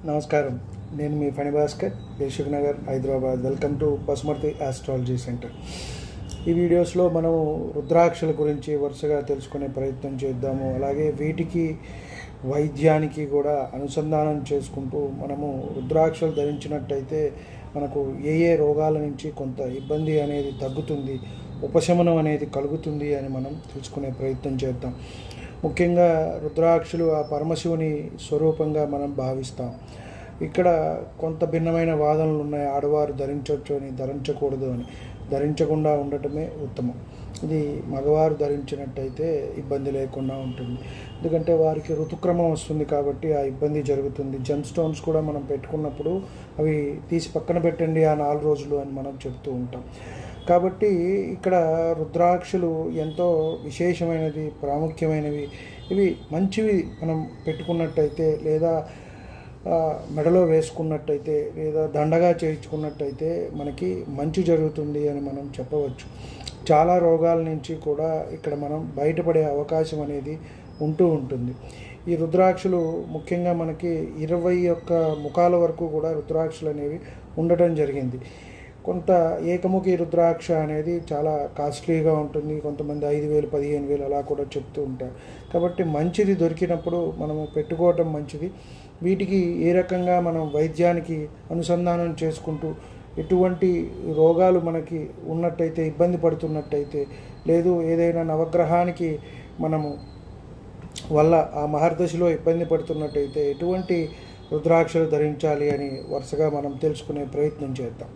నమస్కారం. నేను మీ Phani Bhaskar, Ashok Nagar, Hyderabad. Welcome to Pasumarthi astrology centre. ఈ వీడియోస్లో మనం రుద్రాక్షల గురించి వరుసగా తెలుసుకునే ప్రయత్నం చేద్దాము. అలాగే వీటికి వైద్యానికి కూడా అనుసంధానం చేసుకుంటూ మనము రుద్రాక్షలు ధరించినట్టయితే మనకు ఏ రోగాల నుంచి కొంత ఇబ్బంది అనేది తగ్గుతుంది, ఉపశమనం అనేది కలుగుతుంది అని మనం తెలుసుకునే ప్రయత్నం చేద్దాం. ముఖ్యంగా రుద్రాక్షలు ఆ పరమశివుని స్వరూపంగా మనం భావిస్తాం. ఇక్కడ కొంత భిన్నమైన వాదనలు ఉన్నాయి. ఆడవారు ధరించవచ్చు అని, ధరించకూడదు అని. ధరించకుండా ఉండటమే ఉత్తమం. ఇది మగవారు ధరించినట్టయితే ఇబ్బంది లేకుండా ఉంటుంది. ఎందుకంటే వారికి ఋతుక్రమం వస్తుంది కాబట్టి ఆ ఇబ్బంది జరుగుతుంది. జెమ్ స్టోన్స్ కూడా మనం పెట్టుకున్నప్పుడు అవి తీసి పక్కన పెట్టండి ఆ 4 రోజులు అని మనం చెప్తూ ఉంటాం. కాబట్టి ఇక్కడ రుద్రాక్షలు ఎంతో విశేషమైనది, ప్రాముఖ్యమైనవి. ఇవి మంచివి మనం పెట్టుకున్నట్టయితే, లేదా మెడలో వేసుకున్నట్టయితే, లేదా దండగా చేయించుకున్నట్టయితే మనకి మంచి జరుగుతుంది అని మనం చెప్పవచ్చు. చాలా రోగాల నుంచి కూడా ఇక్కడ మనం బయటపడే అవకాశం అనేది ఉంటూ ఉంటుంది. ఈ రుద్రాక్షలు ముఖ్యంగా మనకి 21 ముఖాల వరకు కూడా రుద్రాక్షలు అనేవి ఉండటం జరిగింది. కొంత ఏకముఖి రుద్రాక్ష అనేది చాలా కాస్ట్లీగా ఉంటుంది. కొంతమంది 5,000, 15,000 అలా కూడా చెప్తూ ఉంటారు. కాబట్టి మంచిది దొరికినప్పుడు మనము పెట్టుకోవటం మంచిది. వీటికి ఏ రకంగా మనం వైద్యానికి అనుసంధానం చేసుకుంటూ ఎటువంటి రోగాలు మనకి ఉన్నట్టయితే, ఇబ్బంది పడుతున్నట్టయితే, లేదు ఏదైనా నవగ్రహానికి మనము వల్ల ఆ మహర్దశలో ఇబ్బంది పడుతున్నట్టయితే ఎటువంటి రుద్రాక్షలు ధరించాలి అని వరుసగా మనం తెలుసుకునే ప్రయత్నం చేద్దాం.